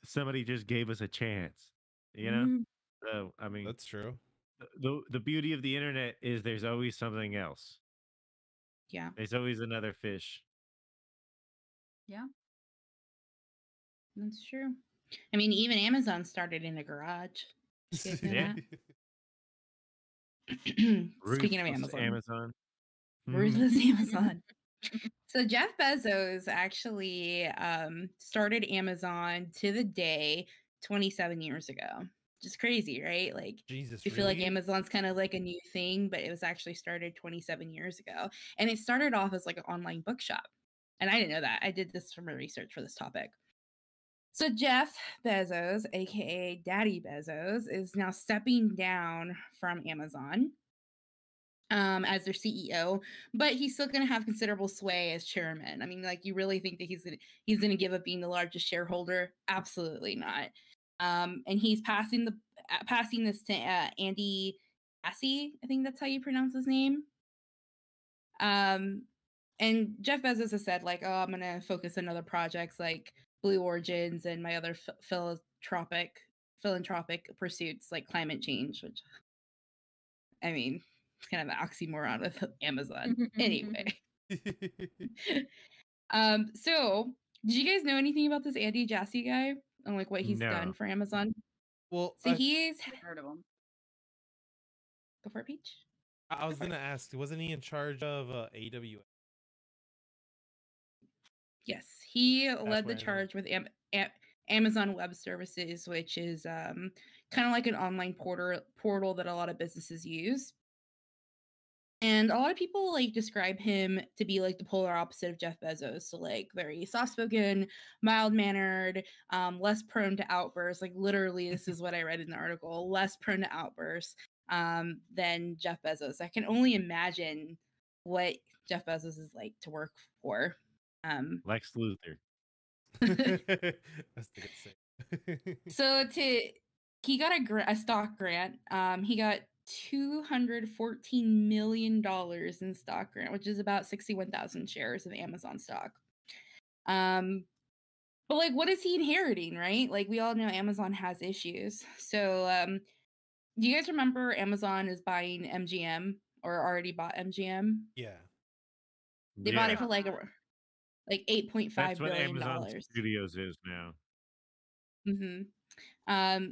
somebody just gave us a chance, you know? Mhm. So, I mean, That's true. the beauty of the internet is there's always something else. Yeah. There's always another fish. Yeah. That's true. I mean, even Amazon started in a garage. Did you guys know Yeah. that? Speaking of Ruthless Amazon. Amazon. Ruthless Amazon. So Jeff Bezos actually started Amazon to the day 27 years ago. Just crazy, right? Like, Jesus, we feel like really? Amazon's kind of like a new thing, but it was actually started 27 years ago. And it started off as like an online bookshop. And I didn't know that. I did this for my research for this topic. So Jeff Bezos, aka Daddy Bezos, is now stepping down from Amazon as their CEO, but he's still going to have considerable sway as chairman. I mean, like, you really think that he's gonna give up being the largest shareholder? Absolutely not. And he's passing this to Andy Jassy. I think that's how you pronounce his name. And Jeff Bezos has said, like, oh, I'm going to focus on other projects like Blue Origins and my other philanthropic pursuits like climate change, which, I mean, it's kind of an oxymoron with Amazon. Anyway. So did you guys know anything about this Andy Jassy guy and like what he's done No. for Amazon? Well, So he's Heard of him. Go for it, Peach. I was gonna ask, wasn't he in charge of AWS? Yes, he led what I the know. charge with Amazon Web Services, which is kind of like an online portal that a lot of businesses use. And a lot of people like describe him to be like the polar opposite of Jeff Bezos. So like very soft-spoken, mild-mannered, less prone to outbursts. Like literally, this is what I read in the article: less prone to outbursts than Jeff Bezos. I can only imagine what Jeff Bezos is like to work for. Lex Luthor. That's the good thing. So he got a stock grant. He got $214 million in stock grant, which is about 61,000 shares of Amazon stock. But like, what is he inheriting, right? Like, we all know Amazon has issues. So do you guys remember Amazon is buying MGM or already bought MGM? Yeah. They bought it for like $8.5 That's what billion. Amazon Studios is now. Mm-hmm.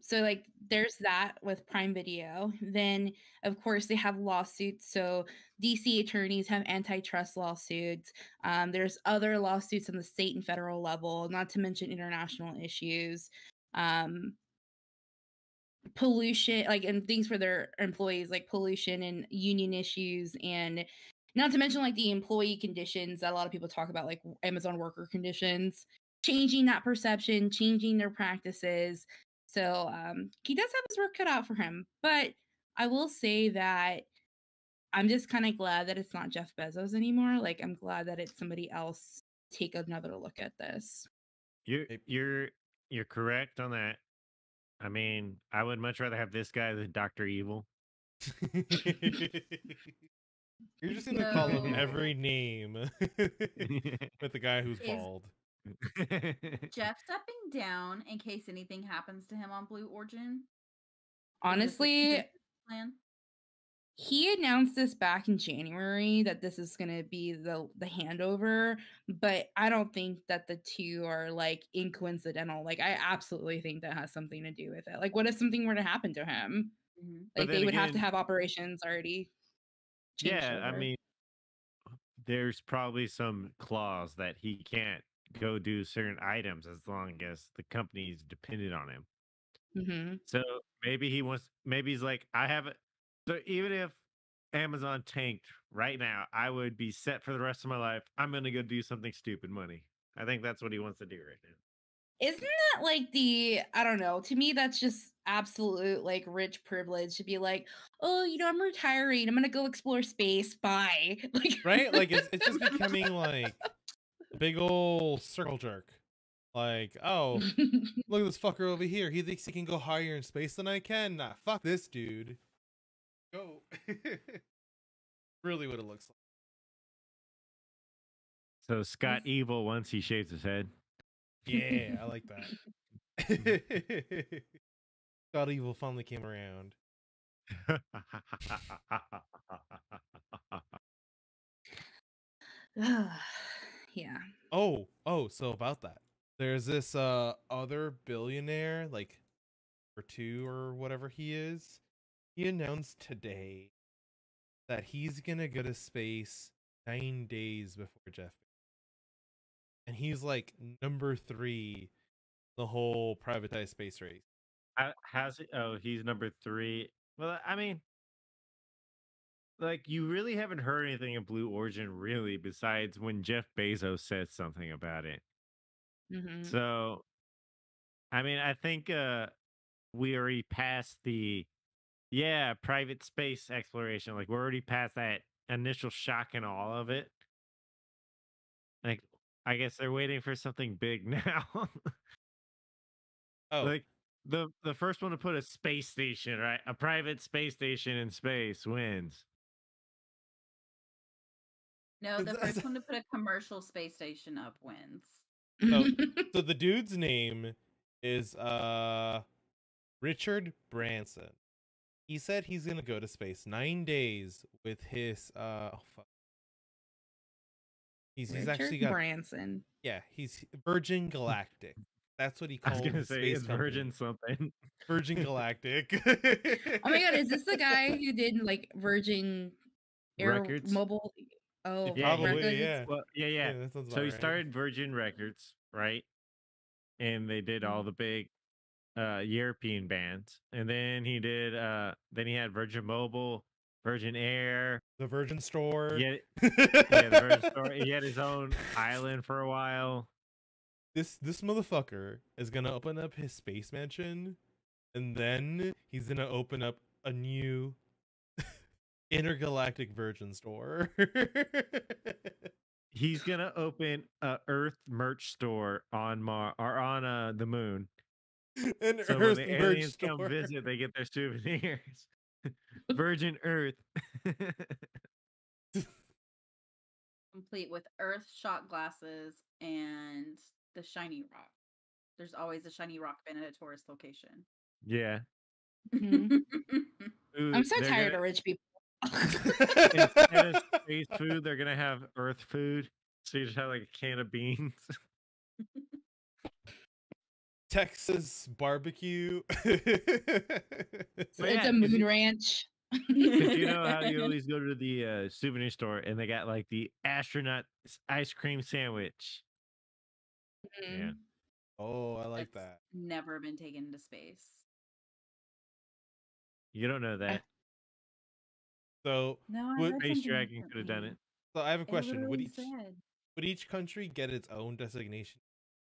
So like there's that with Prime Video. Then of course they have lawsuits. So DC attorneys have antitrust lawsuits. There's other lawsuits on the state and federal level, not to mention international issues. Pollution, like, and things for their employees, like pollution and union issues, and not to mention like the employee conditions that a lot of people talk about, like Amazon worker conditions, changing that perception, changing their practices. So he does have his work cut out for him. But I will say that I'm just kind of glad that it's not Jeff Bezos anymore. Like, I'm glad that it's somebody else take another look at this. You're correct on that. I mean, I would much rather have this guy than Dr. Evil. You're just gonna call him every name with the guy who's bald. Jeff stepping down in case anything happens to him on Blue Origin? Honestly, he announced this back in January that this is going to be the handover, but I don't think that the two are like coincidental. Like, I absolutely think that has something to do with it. Like, what if something were to happen to him? Mm-hmm. Like, they would have to have operations already changed over. I mean, there's probably some clause that he can't go do certain items as long as the company's dependent on him. Mm-hmm. So maybe he's like, I have it. So even if Amazon tanked right now, I would be set for the rest of my life. I'm going to go do something stupid money. I think that's what he wants to do right now. Isn't that like I don't know, to me, that's just absolute like rich privilege to be like, oh, I'm retiring. I'm going to go explore space. Bye. Like, right? Like, it's just becoming like a big old circle jerk. Like, oh, look at this fucker over here. He thinks he can go higher in space than I can. Nah, fuck this dude. Go. Really what it looks like. So Scott Evil once he shaves his head. Yeah, I like God Evil finally came around. Yeah. Oh, so about that. There's this other billionaire, like or two or whatever he is. He announced today that he's gonna go to space 9 days before Jeff. And he's like number 3 the whole privatized space race. How's it? Oh, he's number 3. Well, I mean, like, you really haven't heard anything of Blue Origin, really, besides when Jeff Bezos said something about it. Mm-hmm. So, I mean, I think we already passed the private space exploration. Like, we're already past that initial shock and all of it. Like, I guess they're waiting for something big now. Oh, Like the first one to put a space station, right? A private space station in space wins. No, the first one to put a commercial space station up wins. so the dude's name is Richard Branson. He said he's gonna go to space 9 days with his He's actually got Branson. Yeah, he's Virgin Galactic. That's what he I was calls gonna the say space it's company. Virgin something. Virgin Galactic. Oh my god, is this the guy who did like Virgin Air Records? Mobile? Oh, Yeah, Probably, Records? yeah. Well, yeah. That sounds So about he right. started Virgin Records, right? And they did all the big European bands. And then he did then he had Virgin Mobile, Virgin Air, The Virgin Store. yeah, the Virgin Store. He had his own island for a while. This motherfucker is gonna open up his space mansion, and then he's gonna open up a new intergalactic Virgin Store. He's gonna open a Earth merch store on the moon. An So Earth when the merch aliens store. come visit, they get their souvenirs. Virgin Earth. Complete with Earth shot glasses and the shiny rock. There's always a shiny rock bin at a tourist location. Yeah. Mhm. Ooh, I'm so they're tired gonna- of rich people. Instead of space food, they're gonna have Earth food. So you just have like a can of beans. Texas barbecue. It's yeah, a moon ranch. Because you know how you always go to the souvenir store and they got like the astronaut ice cream sandwich. Yeah. Oh, I like That's that. never been taken to space. You don't know that. So, No, I would read Space something Dragon could have done recently. it. so I have a question. Would literally each said. would each country get its own designation?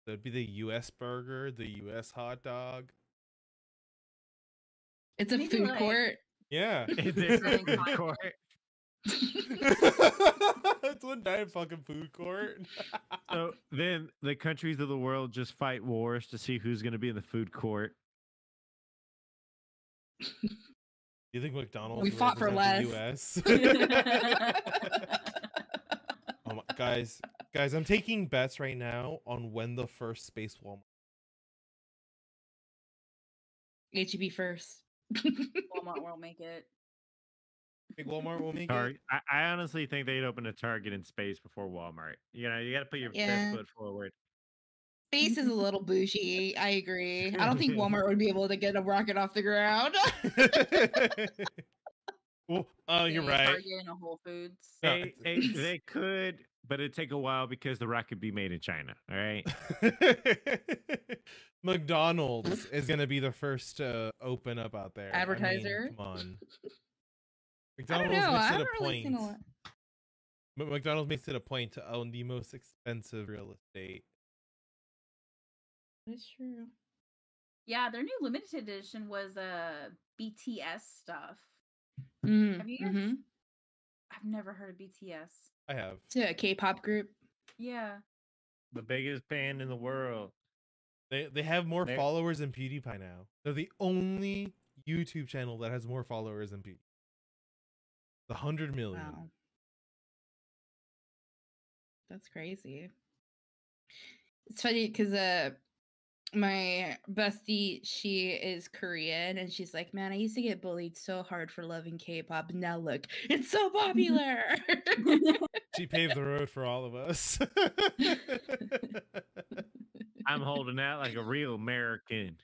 So it'd be the U.S. burger, the U.S. hot dog. It's a Maybe food like- court. Yeah. There's a Southern food Cotton. court. It's one giant fucking food court. So then the countries of the world just fight wars to see who's going to be in the food court. You think McDonald's We will fought for represent less. the US? Oh my, guys, I'm taking bets right now on when the first space Walmart. HEB first. Walmart won't make it. Think Walmart will make it. Target. I honestly think they'd open a Target in space before Walmart. You know, you got to put your Yeah. best foot forward. Space is a little bougie. I agree. I don't think Walmart would be able to get a rocket off the ground. Well, you're A right. Target and a Whole Foods. No, They could, but it'd take a while because the rocket be made in China. All right. McDonald's is gonna be the first to open up out there. I mean, Advertiser? come on. I don't McDonald's know. makes I it haven't a really seen point. a lot. McDonald's makes it a point to own the most expensive real estate. That's true. Yeah, their new limited edition was BTS stuff. Mm, Have you guys? mhm. I've never heard of BTS. I have. It's a K-pop group. Yeah. The biggest band in the world. They have more They're- followers than PewDiePie now. They're the only YouTube channel that has more followers than PewDiePie. 100 million. Wow. That's crazy. It's funny because My bestie, she is Korean, and she's like, man, I used to get bullied so hard for loving K-pop. Now look, it's so popular. She paved the road for all of us. I'm holding out like a real American.